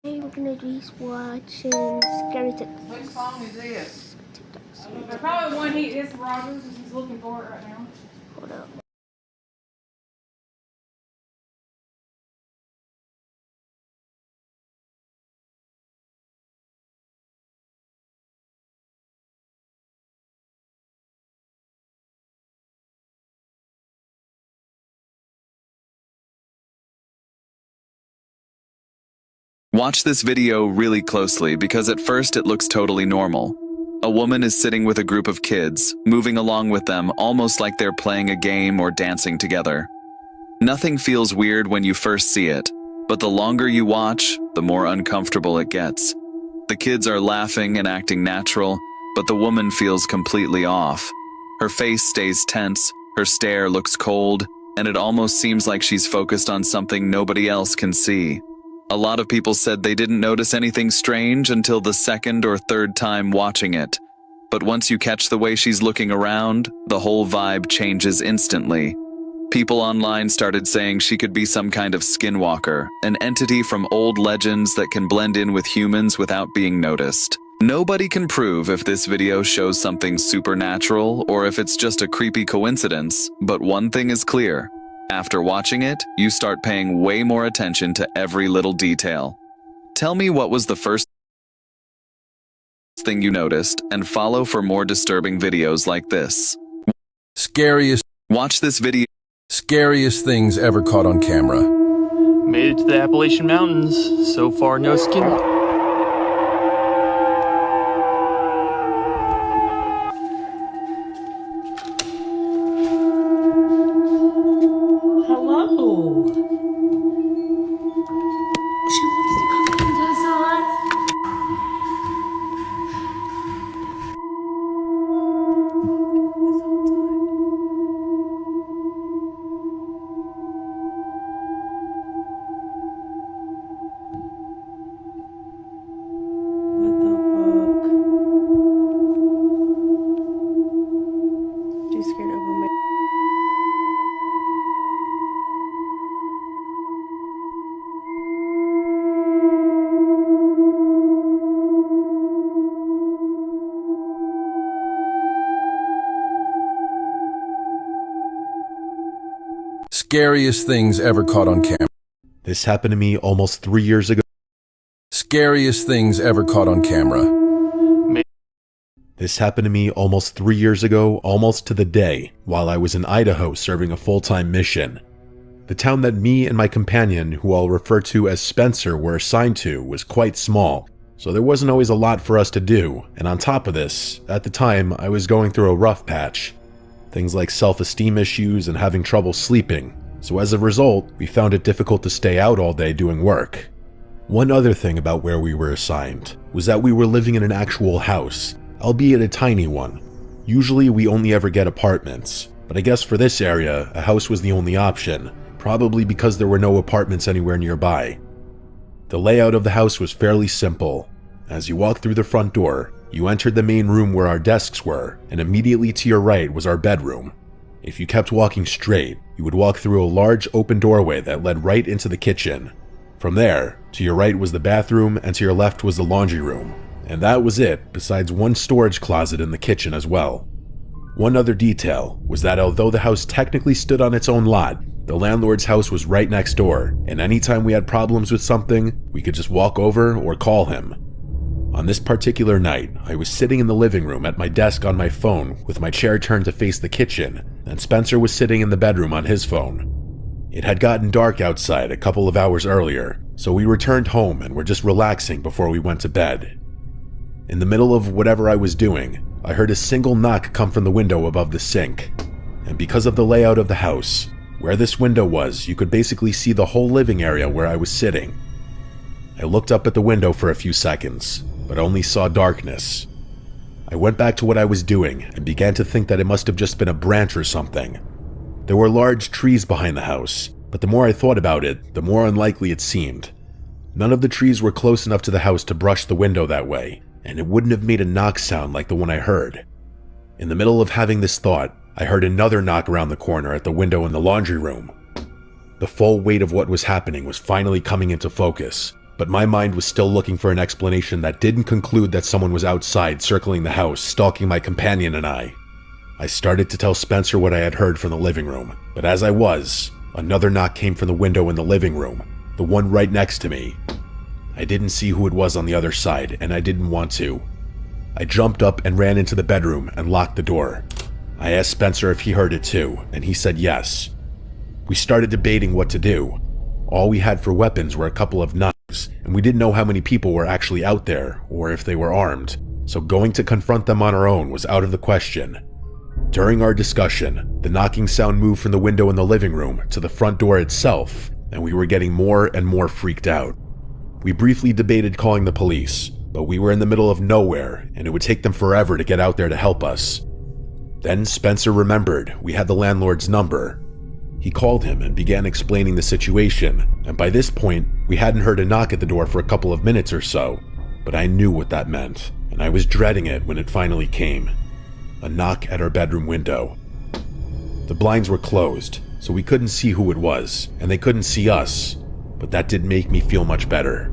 Today we're gonna be watching Scary What song is this? TikToks. There's probably one it's Rogers and he's looking for it right now. Hold up. Watch this video really closely because at first it looks totally normal. A woman is sitting with a group of kids, moving along with them almost like they're playing a game or dancing together. Nothing feels weird when you first see it, but the longer you watch, the more uncomfortable it gets. The kids are laughing and acting natural, but the woman feels completely off. Her face stays tense, her stare looks cold, and it almost seems like she's focused on something nobody else can see. A lot of people said they didn't notice anything strange until the second or third time watching it. But once you catch the way she's looking around, the whole vibe changes instantly. People online started saying she could be some kind of skinwalker, an entity from old legends that can blend in with humans without being noticed. Nobody can prove if this video shows something supernatural or if it's just a creepy coincidence, but one thing is clear. After watching it, you start paying way more attention to every little detail. Tell me what was the first thing you noticed and follow for more disturbing videos like this. Watch this video. Scariest things ever caught on camera. Made it to the Appalachian Mountains. So far, no skin. Hello. She wants to come in, Desson. What the fuck? Too scared to open my. Scariest things ever caught on camera. This happened to me almost 3 years ago. Scariest things ever caught on camera. This happened to me almost 3 years ago, almost to the day, while I was in Idaho serving a full-time mission. The town that me and my companion, who I'll refer to as Spencer, were assigned to was quite small, so there wasn't always a lot for us to do, and on top of this, at the time, I was going through a rough patch. Things like self-esteem issues and having trouble sleeping, so as a result, we found it difficult to stay out all day doing work. One other thing about where we were assigned was that we were living in an actual house, albeit a tiny one. Usually we only ever get apartments, but I guess for this area, a house was the only option, probably because there were no apartments anywhere nearby. The layout of the house was fairly simple. As you walked through the front door, you entered the main room where our desks were, and immediately to your right was our bedroom. If you kept walking straight, you would walk through a large open doorway that led right into the kitchen. From there, to your right was the bathroom and to your left was the laundry room. And that was it, besides one storage closet in the kitchen as well. One other detail was that although the house technically stood on its own lot, the landlord's house was right next door, and anytime we had problems with something, we could just walk over or call him. On this particular night, I was sitting in the living room at my desk on my phone with my chair turned to face the kitchen, and Spencer was sitting in the bedroom on his phone. It had gotten dark outside a couple of hours earlier, so we returned home and were just relaxing before we went to bed. In the middle of whatever I was doing, I heard a single knock come from the window above the sink, and because of the layout of the house, where this window was, you could basically see the whole living area where I was sitting. I looked up at the window for a few seconds, but only saw darkness. I went back to what I was doing and began to think that it must have just been a branch or something. There were large trees behind the house, but the more I thought about it, the more unlikely it seemed. None of the trees were close enough to the house to brush the window that way, and it wouldn't have made a knock sound like the one I heard. In the middle of having this thought, I heard another knock around the corner at the window in the laundry room. The full weight of what was happening was finally coming into focus, but my mind was still looking for an explanation that didn't conclude that someone was outside circling the house, stalking my companion and I. I started to tell Spencer what I had heard from the living room, but as I was, another knock came from the window in the living room, the one right next to me. I didn't see who it was on the other side, and I didn't want to. I jumped up and ran into the bedroom and locked the door. I asked Spencer if he heard it too, and he said yes. We started debating what to do. All we had for weapons were a couple of knives, and we didn't know how many people were actually out there, or if they were armed, so going to confront them on our own was out of the question. During our discussion, the knocking sound moved from the window in the living room to the front door itself, and we were getting more and more freaked out. We briefly debated calling the police, but we were in the middle of nowhere, and it would take them forever to get out there to help us. Then Spencer remembered we had the landlord's number. He called him and began explaining the situation, and by this point, we hadn't heard a knock at the door for a couple of minutes or so, but I knew what that meant, and I was dreading it when it finally came. A knock at our bedroom window. The blinds were closed, so we couldn't see who it was, and they couldn't see us, but that didn't make me feel much better.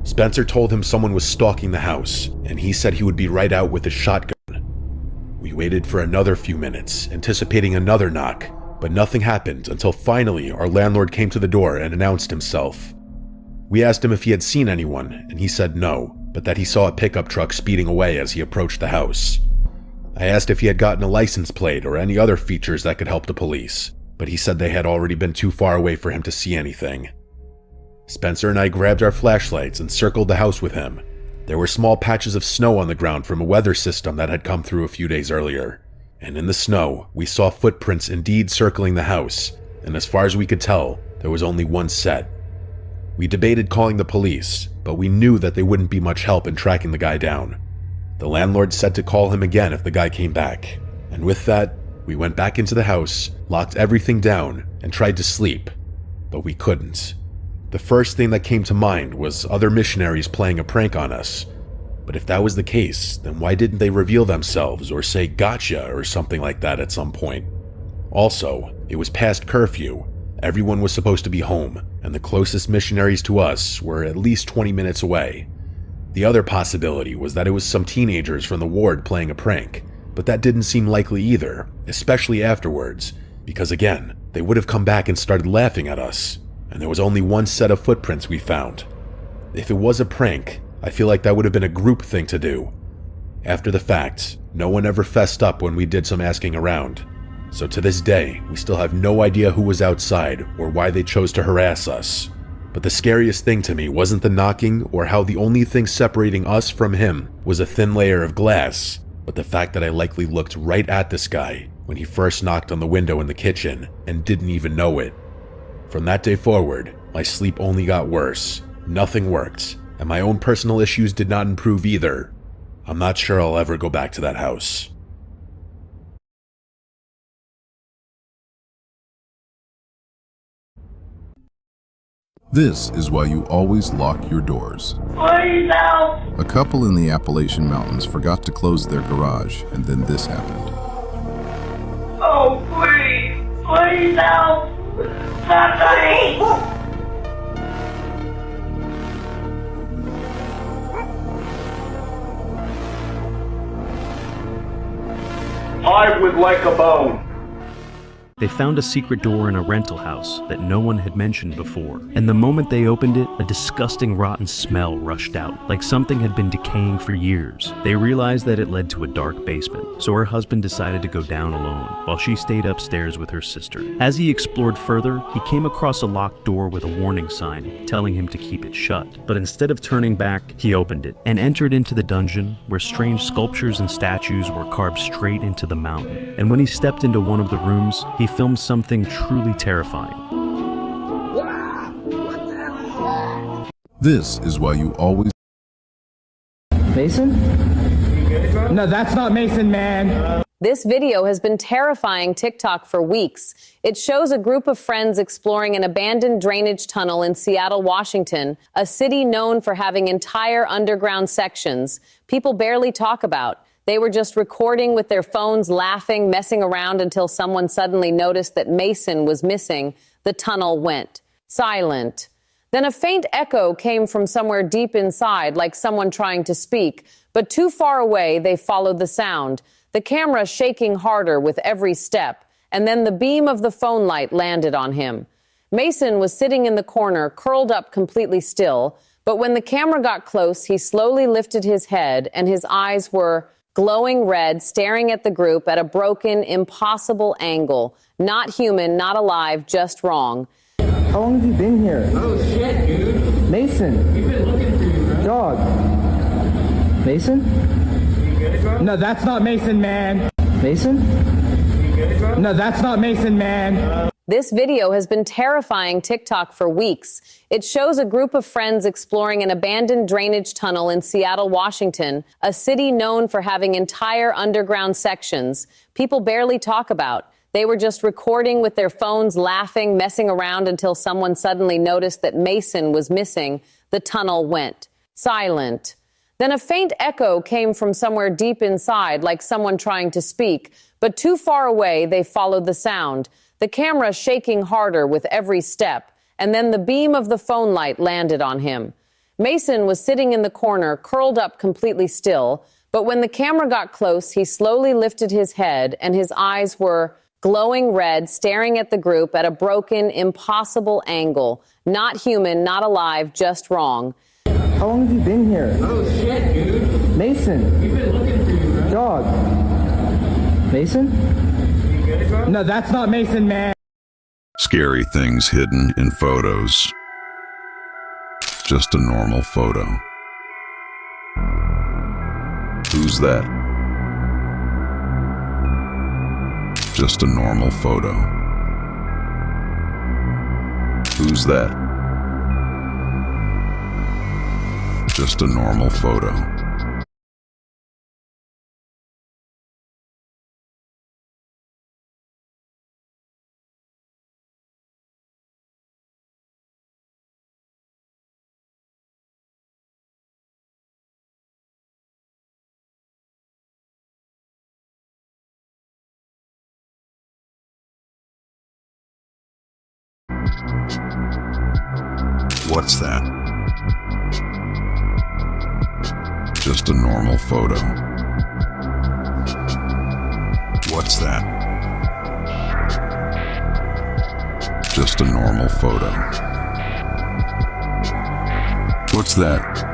Spencer told him someone was stalking the house, and he said he would be right out with a shotgun. We waited for another few minutes, anticipating another knock, but nothing happened until finally our landlord came to the door and announced himself. We asked him if he had seen anyone, and he said no, but that he saw a pickup truck speeding away as he approached the house. I asked if he had gotten a license plate or any other features that could help the police, but he said they had already been too far away for him to see anything. Spencer and I grabbed our flashlights and circled the house with him. There were small patches of snow on the ground from a weather system that had come through a few days earlier, and in the snow, we saw footprints indeed circling the house, and as far as we could tell, there was only one set. We debated calling the police, but we knew that they wouldn't be much help in tracking the guy down. The landlord said to call him again if the guy came back, and with that, we went back into the house, locked everything down, and tried to sleep, but we couldn't. The first thing that came to mind was other missionaries playing a prank on us. But if that was the case, then why didn't they reveal themselves or say gotcha or something like that at some point? Also, it was past curfew. Everyone was supposed to be home, and the closest missionaries to us were at least 20 minutes away. The other possibility was that it was some teenagers from the ward playing a prank, but that didn't seem likely either, especially afterwards, because again, they would have come back and started laughing at us. And there was only one set of footprints we found. If it was a prank, I feel like that would have been a group thing to do. After the fact, no one ever fessed up when we did some asking around. So to this day, we still have no idea who was outside or why they chose to harass us. But the scariest thing to me wasn't the knocking or how the only thing separating us from him was a thin layer of glass, but the fact that I likely looked right at this guy when he first knocked on the window in the kitchen and didn't even know it. From that day forward, my sleep only got worse, nothing worked, and my own personal issues did not improve either. I'm not sure I'll ever go back to that house. This is why you always lock your doors. Please help! A couple in the Appalachian Mountains forgot to close their garage, and then this happened. Oh, please! Please help! Somebody! I would like a bone. They found a secret door in a rental house that no one had mentioned before, and the moment they opened it, a disgusting rotten smell rushed out, like something had been decaying for years. They realized that it led to a dark basement, so her husband decided to go down alone, while she stayed upstairs with her sister. As he explored further, he came across a locked door with a warning sign, telling him to keep it shut. But instead of turning back, he opened it, and entered into the dungeon, where strange sculptures and statues were carved straight into the mountain. And when he stepped into one of the rooms, he filmed something truly terrifying. This is why you always... Mason? No, that's not Mason, man. This video has been terrifying TikTok for weeks. It shows a group of friends exploring an abandoned drainage tunnel in Seattle, Washington, a city known for having entire underground sections people barely talk about. They were just recording with their phones, laughing, messing around until someone suddenly noticed that Mason was missing. The tunnel went silent. Then a faint echo came from somewhere deep inside, like someone trying to speak. But too far away, they followed the sound, the camera shaking harder with every step. And then the beam of the phone light landed on him. Mason was sitting in the corner, curled up completely still. But when the camera got close, he slowly lifted his head, and his eyes were glowing red, staring at the group at a broken, impossible angle. Not human, not alive, just wrong. How long have you been here? Oh shit, dude. Mason. We've been looking for you, bro. Dog. Mason? You good, bro? No, that's not Mason, man. Mason? You good, bro? No, that's not Mason, man. This video has been terrifying TikTok for weeks. It shows a group of friends exploring an abandoned drainage tunnel in Seattle, Washington, a city known for having entire underground sections people barely talk about. They were just recording with their phones, laughing, messing around until someone suddenly noticed that Mason was missing. The tunnel went silent. Then a faint echo came from somewhere deep inside, like someone trying to speak. But too far away, they followed the sound, the camera shaking harder with every step. And then the beam of the phone light landed on him. Mason was sitting in the corner, curled up completely still. But when the camera got close, he slowly lifted his head, and his eyes were glowing red, staring at the group at a broken, impossible angle. Not human, not alive, just wrong. How long have you been here? Oh shit, dude. Mason. We've been looking for you, bro. Dog. Mason? You good, bro? No, that's not Mason, man. Scary things hidden in photos. Just a normal photo. Who's that? Just a normal photo. Who's that? Just a normal photo. What's that? Just a normal photo. What's that? Just a normal photo. What's that?